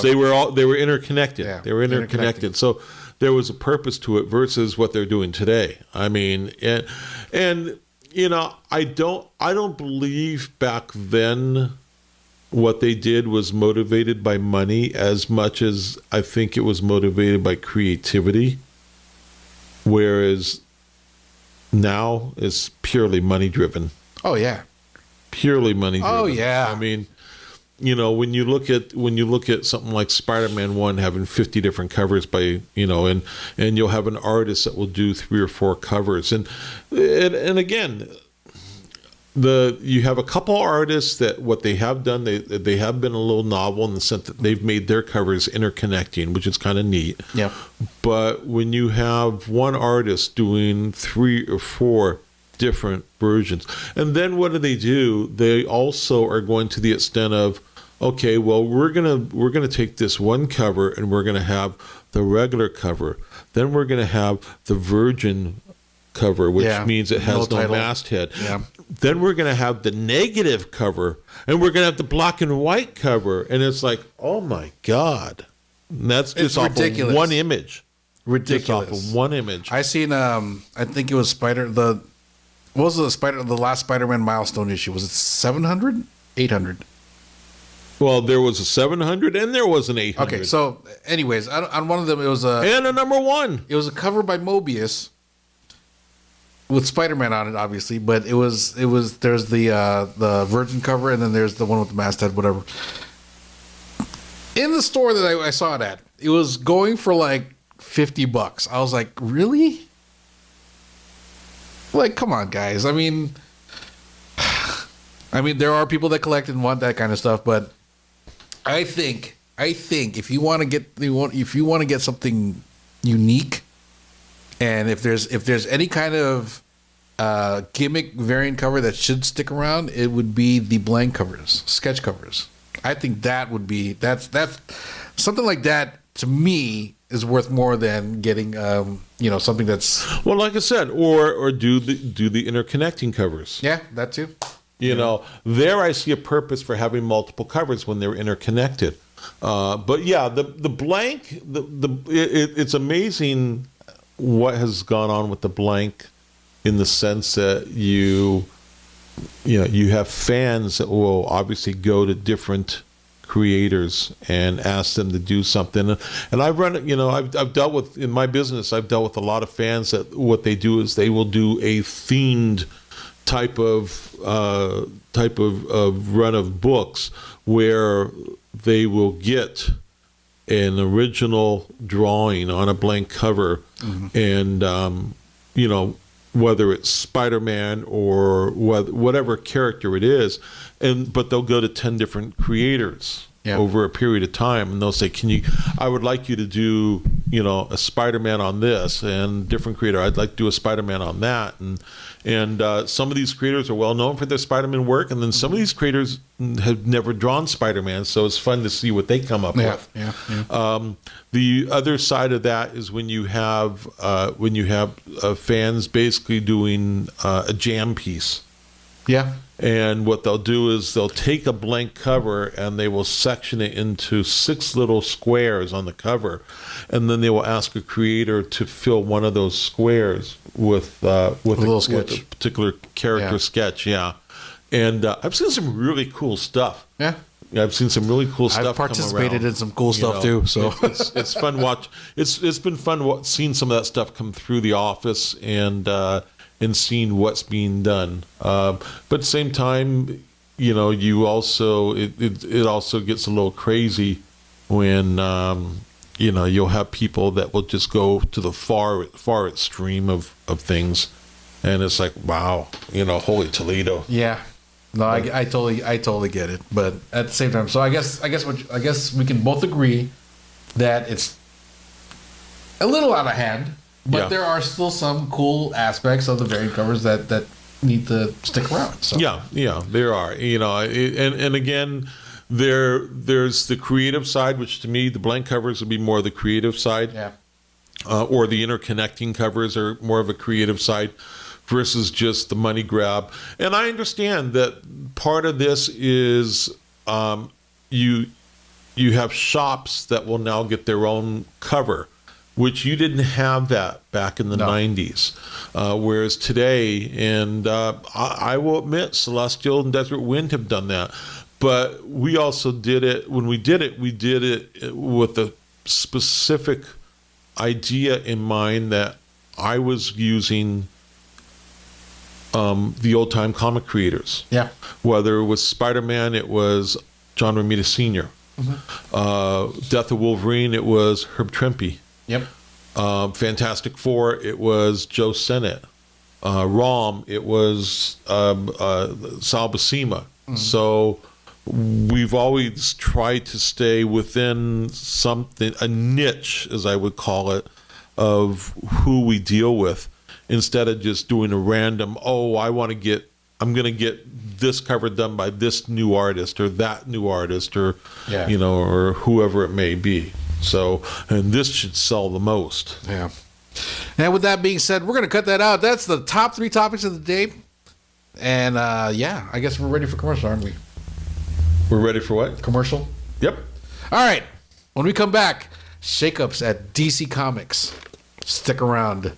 they were interconnected. Yeah, they were interconnected. So there was a purpose to it versus what they're doing today. I mean, and I don't believe back then what they did was motivated by money as much as I think it was motivated by creativity, whereas now it's purely money driven. Oh yeah, purely money driven. Oh yeah. I mean, when you look at something like Spider-Man 1 having 50 different covers by, and you'll have an artist that will do 3 or 4 covers, and again, you have a couple artists that what they have done, they have been a little novel in the sense that they've made their covers interconnecting, which is kind of neat. Yeah. But when you have one artist doing 3 or 4 different versions, and then what do? They also are going to the extent of, okay, well, we're gonna take this one cover and we're gonna have the regular cover, then we're gonna have the Virgin cover, which means it has no masthead. Yeah. Then we're going to have the negative cover, and we're going to have the black and white cover, and it's like, oh my god, and that's just off of one image. Ridiculous. Just off of one image. I seen. I think it was the last Spider-Man milestone issue. Was it 700, 800? Well, there was a 700 and there was an 800. Okay, so anyways, on one of them it was a #1. It was a cover by Mobius with Spider-Man on it, obviously, but there's the Virgin cover, and then there's the one with the masthead, whatever. In the store that I saw it at, it was going for like $50. I was like, really? Like, come on, guys. I mean, there are people that collect and want that kind of stuff, but I think if you want to get something unique, And if there's any kind of gimmick variant cover that should stick around, it would be the blank covers, sketch covers. I think that would be that's something like that to me is worth more than getting something that's Well, like I said, or do the interconnecting covers. yeah, that too. You know, there I see a purpose for having multiple covers when they're interconnected. But yeah, the blank, it's amazing what has gone on with the blank, in the sense that you have fans that will obviously go to different creators and ask them to do something. And I've run, I've dealt with, in my business, I've dealt with a lot of fans that what they do is they will do a themed type of run of books where they will get an original drawing on a blank cover, and whether it's Spider-Man or whatever character it is, but they'll go to 10 different creators over a period of time, and they'll say, I would like you to do, a Spider-Man on this, and different creator, I'd like to do a Spider-Man on that. And some of these creators are well known for their Spider-Man work, and then some of these creators have never drawn Spider-Man, so it's fun to see what they come up with. The other side of that is when you have fans basically doing a jam piece. Yeah. And what they'll do is they'll take a blank cover and they will section it into 6 little squares on the cover, and then they will ask a creator to fill one of those squares with a particular character sketch. Yeah, and I've seen some really cool stuff. Yeah. I've seen some really cool stuff. I've participated in some cool stuff too. So it's fun watch. It's been fun seeing some of that stuff come through the office and seeing what's being done. But at the same time, you also it also gets a little crazy when you'll have people that will just go to the far extreme of things, and it's like, wow, holy Toledo. Yeah. No, I totally get it, but at the same time, so I guess we can both agree that it's a little out of hand, but there are still some cool aspects of the variant covers that need to stick around. So. Yeah, there are. And again, there's the creative side, which to me the blank covers would be more the creative side, or the interconnecting covers are more of a creative side, versus just the money grab. And I understand that part of this is you have shops that will now get their own cover, which you didn't have that back in the 90s. Whereas today, and I will admit, Celestial and Desert Wind have done that. But we also did it, when we did it with a specific idea in mind, that I was using the old-time comic creators. Yeah. Whether it was Spider-Man, it was John Romita Sr. Death of Wolverine, it was Herb Trimpe. Yep. Fantastic Four, it was Joe Sennett. ROM, it was Sal Buscema. So we've always tried to stay within something, a niche, as I would call it, of who we deal with, instead of just doing a random, I'm going to get this cover done by this new artist or that new artist, or or whoever it may be. So, and this should sell the most. Yeah. And with that being said, we're going to cut that out. That's the top 3 topics of the day. And I guess we're ready for commercial, aren't we? We're ready for what? Commercial? Yep. All right. When we come back, shakeups at DC Comics. Stick around.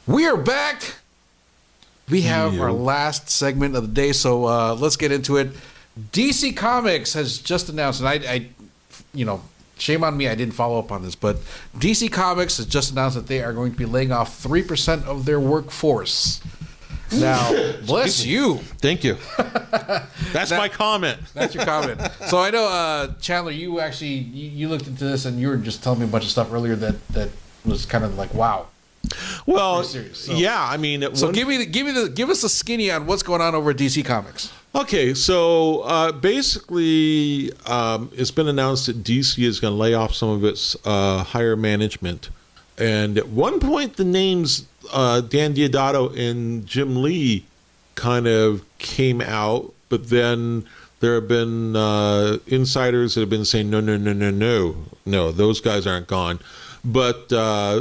We are back. We have our last segment of the day, so let's get into it. DC Comics has just announced, and I shame on me, I didn't follow up on this, but DC Comics has just announced that they are going to be laying off 3% of their workforce. Now, bless you. Thank you. That's my comment. That's your comment. So I know, Chandler, you actually you looked into this, and you were just telling me a bunch of stuff earlier that was kind of like, wow. Well, serious, so. yeah, I mean, give us a skinny on what's going on over at DC Comics. Okay, so basically, it's been announced that DC is going to lay off some of its higher management, and at one point, the names Dan Diodato and Jim Lee kind of came out, but then there have been insiders that have been saying no, those guys aren't gone. But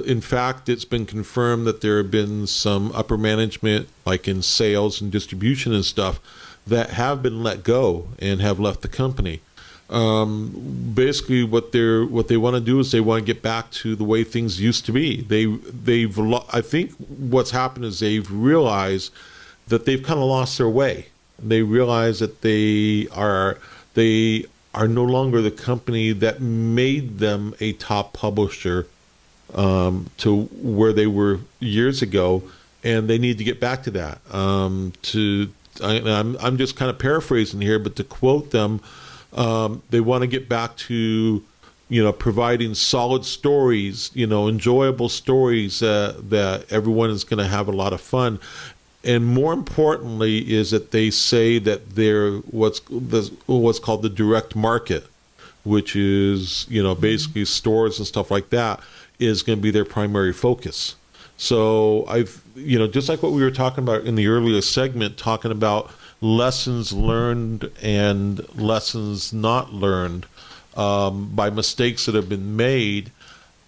in fact, it's been confirmed that there have been some upper management, like in sales and distribution and stuff, that have been let go and have left the company. Basically, what they want to do is they want to get back to the way things used to be. I think what's happened is they've realized that they've kind of lost their way. They realize that they are no longer the company that made them a top publisher to where they were years ago, and they need to get back to that. I'm just kind of paraphrasing here, but to quote them, they want to get back to providing solid stories, enjoyable stories that everyone is going to have a lot of fun. And more importantly is that they say that they're what's called the direct market, which is, basically stores and stuff like that, is going to be their primary focus. So just like what we were talking about in the earlier segment, talking about lessons learned and lessons not learned by mistakes that have been made,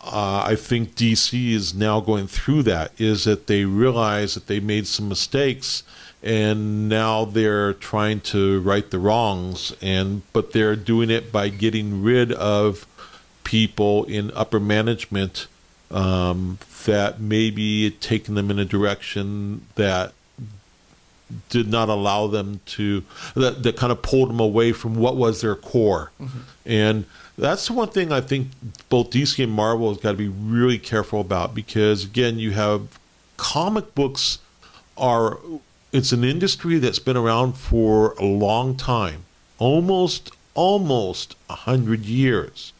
I think DC is now going through that, is that they realize that they made some mistakes and now they're trying to right the wrongs, but they're doing it by getting rid of people in upper management that maybe had taken them in a direction that did not allow them that kind of pulled them away from what was their core. Mm-hmm. And that's the one thing I think both DC and Marvel has got to be really careful about, because again, you have comic books it's an industry that's been around for a long time, almost 100 years.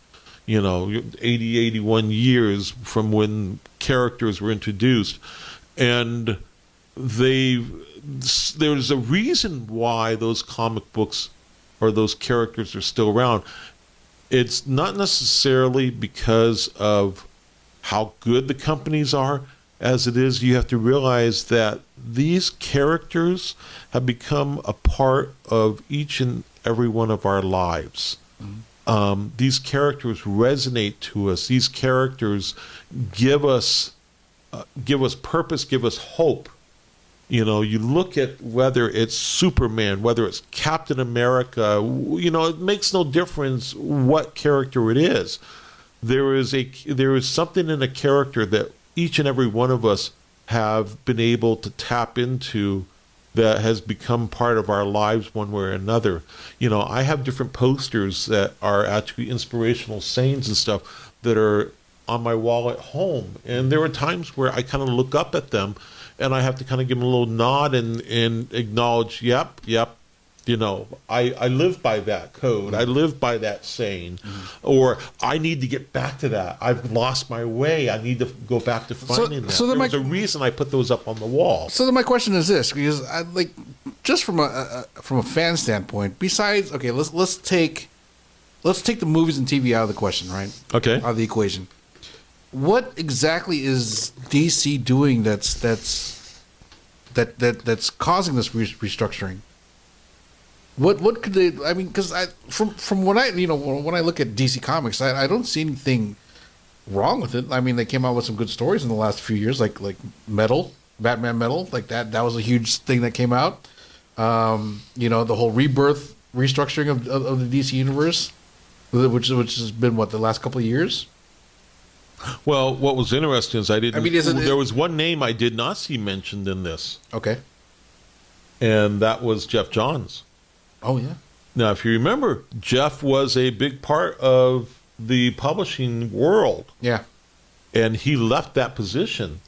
80, 81 years from when characters were introduced. And there's a reason why those comic books or those characters are still around. It's not necessarily because of how good the companies are, as it is you have to realize that these characters have become a part of each and every one of our lives. Mm-hmm. These characters resonate to us. These characters give us purpose, give us hope. You look at whether it's Superman, whether it's Captain America, it makes no difference what character it is. There is something in a character that each and every one of us have been able to tap into that has become part of our lives one way or another. I have different posters that are actually inspirational sayings and stuff that are on my wall at home. And there are times where I kind of look up at them and I have to kind of give them a little nod and acknowledge, yep, I live by that code. I live by that saying. Mm-hmm. Or I need to get back to that. I've lost my way. I need to go back to finding that. So there's a reason I put those up on the wall. So then my question is this, because just from a fan standpoint, besides, okay, let's take the movies and TV out of the question, right? Okay. Out of the equation. What exactly is DC doing that's causing this restructuring? What could they? I mean, because from when I look at DC Comics, I don't see anything wrong with it. I mean, they came out with some good stories in the last few years, like Batman Metal, like that. That was a huge thing that came out. The whole rebirth, restructuring of the DC universe, which has been the last couple of years. Well, what was interesting is isn't there it- was one name I did not see mentioned in this, Okay. and that was Jeff Johns. Oh yeah. Now, if you remember, Jeff was a big part of the publishing world, Yeah. and he left that position.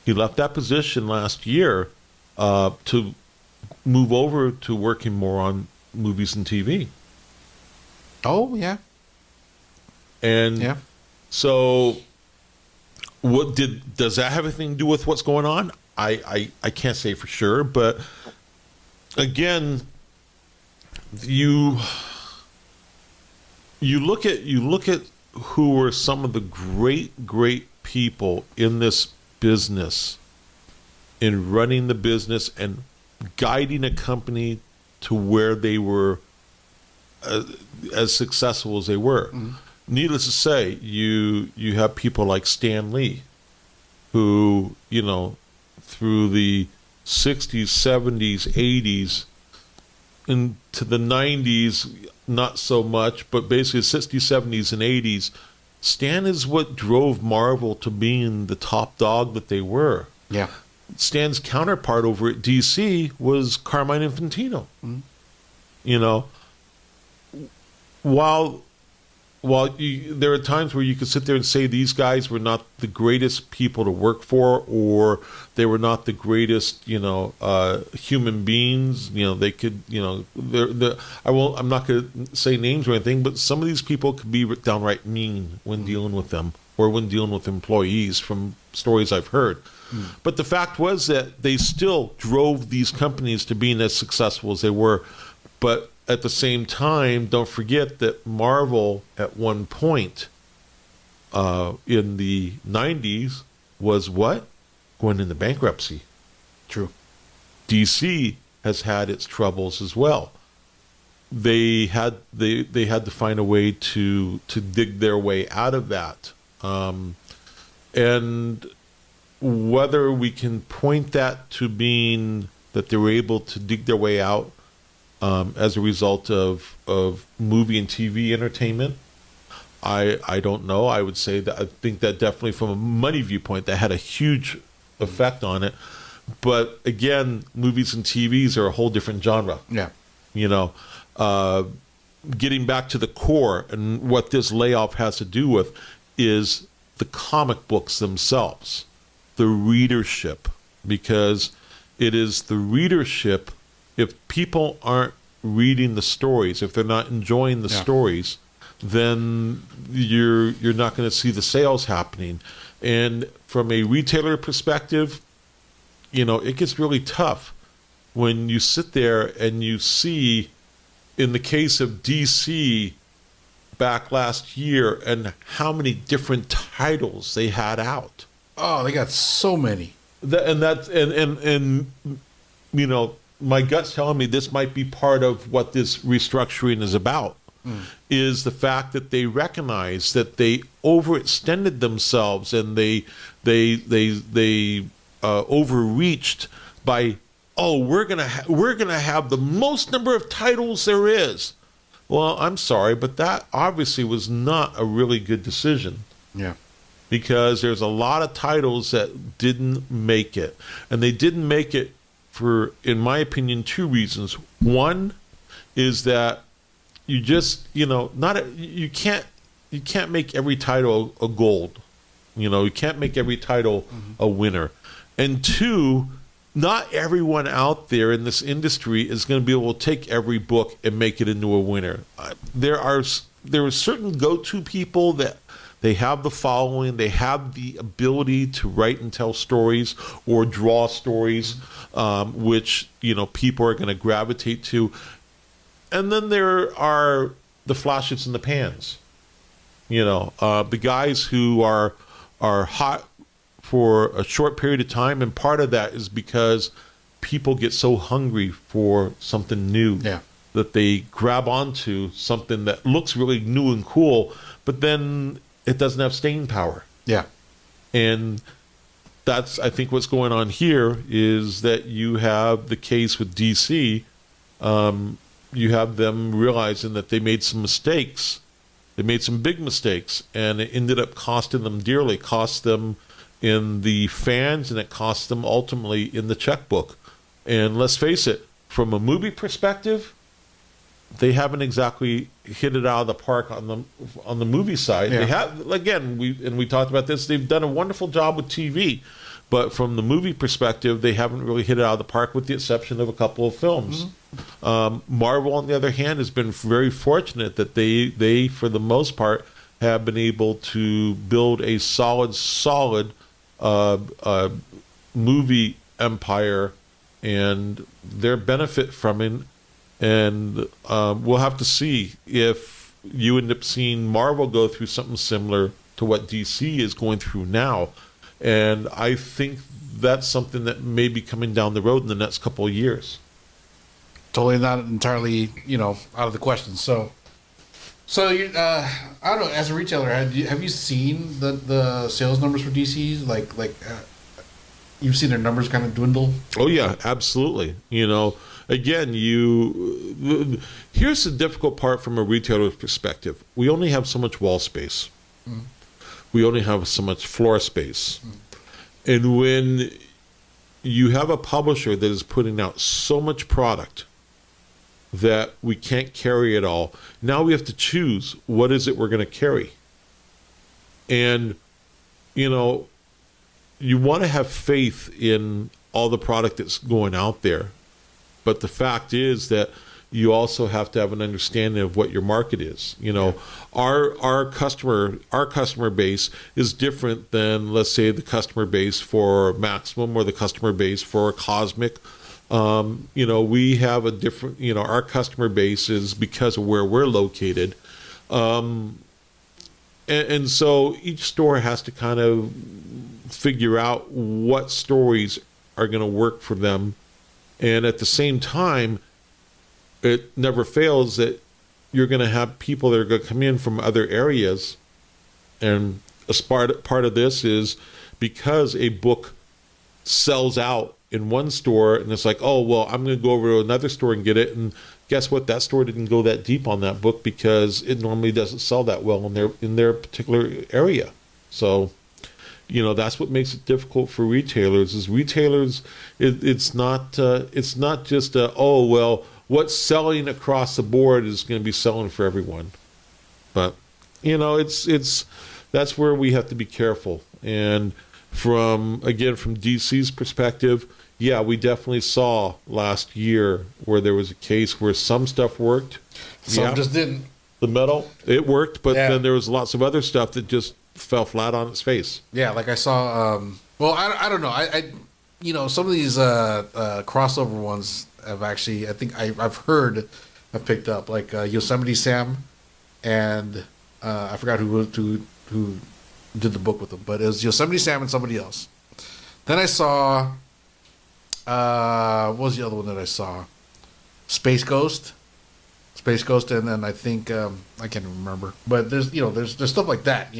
He left that position last year to move over to working more on movies and TV. Oh yeah. And Yeah. so, does that have anything to do with what's going on? I can't say for sure, but again, you look at who were some of the great people in this business, in running the business and guiding a company to where they were as successful as they were. Needless to say, you have people like Stan Lee, who, through the 60s, 70s, 80s, into the 90s, not so much, but basically 60s, 70s, and 80s, Stan is what drove Marvel to being the top dog that they were. Yeah. Stan's counterpart over at DC was Carmine Infantino. While there are times where you could sit there and say these guys were not the greatest people to work for, or they were not the greatest, human beings. They could, I'm not going to say names or anything, but some of these people could be downright mean when dealing with them, or when dealing with employees, from stories I've heard. But the fact was that they still drove these companies to being as successful as they were. But at the same time, don't forget that Marvel at one point in the 90s was what? Going into bankruptcy. True. DC has had its troubles as well. They had to find a way to dig their way out of that. And whether we can point that to being that they were able to dig their way out as a result of movie and TV entertainment, I don't know. I would say that I think that definitely from a money viewpoint that had a huge effect on it. But again, movies and TVs are a whole different genre. Yeah. Getting back to the core and what this layoff has to do with is the comic books themselves, the readership, because it is the readership. If people aren't reading the stories, if they're not enjoying the stories, then you're not going to see the sales happening. And from a retailer perspective, it gets really tough when you sit there and you see, in the case of DC back last year, and how many different titles they had out. Oh, they got so many. My gut's telling me this might be part of what this restructuring is about, is the fact that they recognize that they overextended themselves and they overreached by, we're gonna have the most number of titles there is. Well, I'm sorry, but that obviously was not a really good decision. Yeah. Because there's a lot of titles that didn't make it, and they didn't make it for, in my opinion, two reasons. One is that you just, you can't make every title a gold. You can't make every title a winner. And two, not everyone out there in this industry is going to be able to take every book and make it into a winner. There are certain go-to people that they have the following, they have the ability to write and tell stories or draw stories, which people are going to gravitate to. And then there are the flashes and the pans. The guys who are hot for a short period of time, and part of that is because people get so hungry for something new that they grab onto something that looks really new and cool, but then it doesn't have staying power. Yeah. And that's, I think, what's going on here is that you have the case with DC. You have them realizing that they made some mistakes They made some big mistakes, and it ended up costing them dearly. It cost them in the fans, and it cost them ultimately in the checkbook. And let's face it, from a movie perspective, they haven't exactly hit it out of the park on the movie side. Yeah. They have, again, we talked about this. They've done a wonderful job with TV, but from the movie perspective, they haven't really hit it out of the park, with the exception of a couple of films. Marvel, on the other hand, has been very fortunate that they for the most part have been able to build a solid movie empire, and their benefit from it. And we'll have to see if you end up seeing Marvel go through something similar to what DC is going through now. And I think that's something that may be coming down the road in the next couple of years. Totally not entirely, out of the question. So you, I don't know. As a retailer, have you seen the sales numbers for DC? You've seen their numbers kind of dwindle. Oh yeah, absolutely. Again, here's the difficult part from a retailer's perspective. We only have so much wall space. We only have so much floor space. And when you have a publisher that is putting out so much product that we can't carry it all, now we have to choose what is it we're going to carry. And, you want to have faith in all the product that's going out there. But the fact is that you also have to have an understanding of what your market is. Our customer base is different than, let's say, the customer base for Maximum or the customer base for Cosmic. We have a different, our customer base is because of where we're located. And so each store has to kind of figure out what stories are going to work for them. And at the same time, it never fails that you're going to have people that are going to come in from other areas. And a part of this is because a book sells out in one store, and it's like, oh, well, I'm going to go over to another store and get it. And guess what? That store didn't go that deep on that book because it normally doesn't sell that well in their particular area. So, that's what makes it difficult for retailers. Is retailers, it's not just what's selling across the board is going to be selling for everyone. But it's that's where we have to be careful. And from DC's perspective, yeah, we definitely saw last year where there was a case where some stuff worked, Some just didn't. The metal, it worked, but Yeah. then there was lots of other stuff that just fell flat on its face. Yeah, like I saw. I don't know. I some of these crossover ones have actually. I think I've heard have picked up, like Yosemite Sam, and I forgot who did the book with them, but it was Yosemite Sam and somebody else. Then I saw. What was the other one that I saw? Space Ghost, and then I think I can't remember. But there's stuff like that.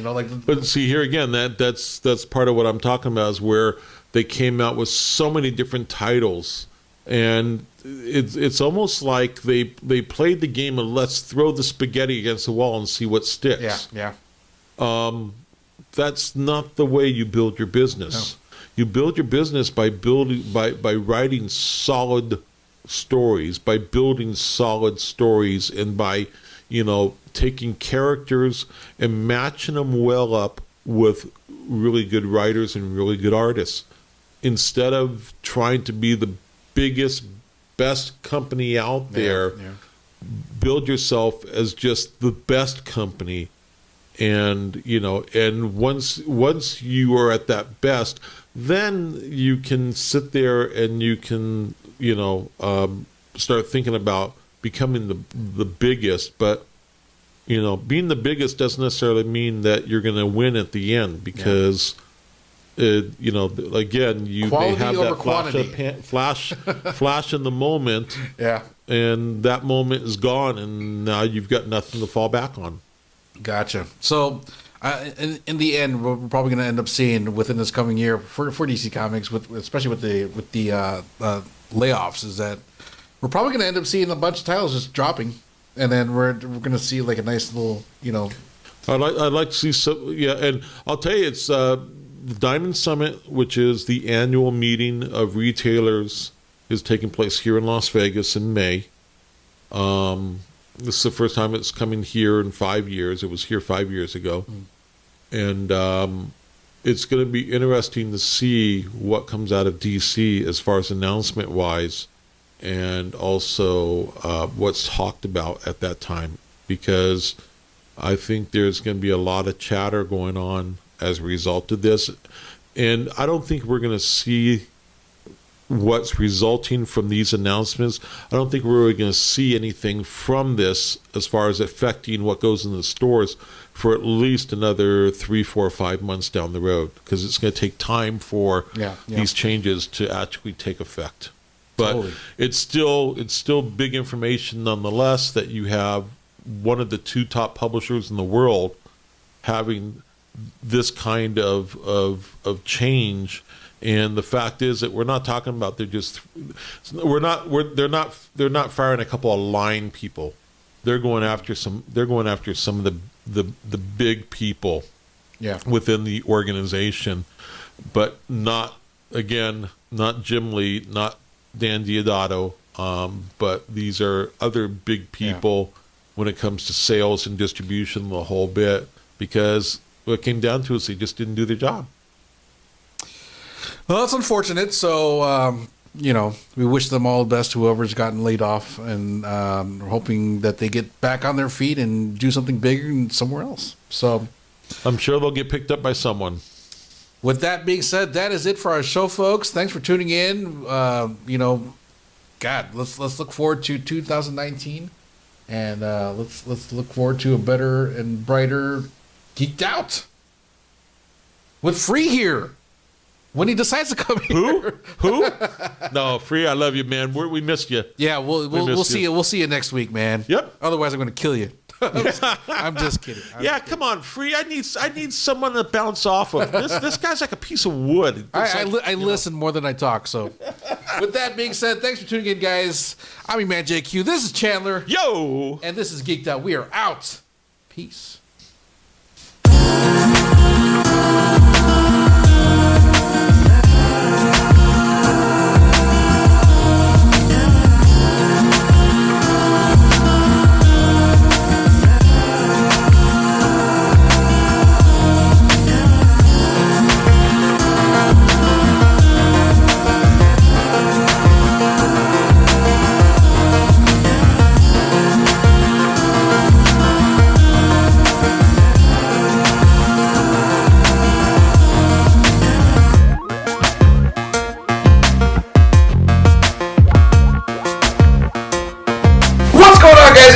But see here again, that's part of what I'm talking about is where they came out with so many different titles, and it's almost like they played the game of let's throw the spaghetti against the wall and see what sticks. Yeah. That's not the way you build your business. No. You build your business by writing solid stories, by building solid stories, and by taking characters and matching them well up with really good writers and really good artists, instead of trying to be the biggest, best company out there. Yeah. Build yourself as just the best company, and once you are at that best, then you can sit there and you can start thinking about becoming the biggest. But being the biggest doesn't necessarily mean that you're going to win at the end, because again, you Quality may have over that quantity. flash in the moment, Yeah. and that moment is gone, and now you've got nothing to fall back on. Gotcha. So, in the end, we're probably going to end up seeing within this coming year for DC Comics, especially with the layoffs, is that we're probably going to end up seeing a bunch of titles just dropping. and then we're gonna see like a nice little, I'd like to see some, yeah, and I'll tell you, it's the Diamond Summit, which is the annual meeting of retailers, is taking place here in Las Vegas in May. This is the first time it's coming here in 5 years. It was here 5 years ago, and it's going to be interesting to see what comes out of DC as far as announcement wise, and also what's talked about at that time, because I think there's going to be a lot of chatter going on as a result of this. And I don't think we're going to see what's resulting from these announcements. I don't think we're really going to see anything from this as far as affecting what goes in the stores for at least another 3, 4, 5 months down the road, because it's going to take time for these changes to actually take effect. But Totally. it's still big information nonetheless that you have one of the 2 top publishers in the world having this kind of change. And the fact is that we're not talking about they're not firing a couple of line people. They're going after some of the big people within the organization, but not Jim Lee, not Dan Diodato, but these are other big people when it comes to sales and distribution, the whole bit, because what it came down to is they just didn't do their job. Well, that's unfortunate. So, we wish them all the best, whoever's gotten laid off, and we're hoping that they get back on their feet and do something bigger somewhere else. So, I'm sure they'll get picked up by someone. With that being said, that is it for our show, folks. Thanks for tuning in. Let's look forward to 2019, and let's look forward to a better and brighter Geeked Out with Free here. When he decides to come here. Who? No, Free, I love you, man. We missed you. Yeah, we'll see you. We'll see you next week, man. Yep. Otherwise, I'm going to kill you. I'm just kidding. Come on, Free. I need someone to bounce off of. This guy's like a piece of wood. I listen more than I talk. So, with that being said, thanks for tuning in, guys. I'm your man JQ. This is Chandler. Yo. And this is Geeked Out. We are out. Peace.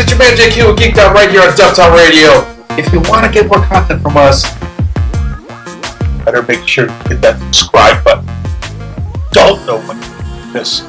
It's your man JQ with Geeked Out right here on Deftal Radio. If you want to get more content from us, better make sure to hit that subscribe button. Don't know when this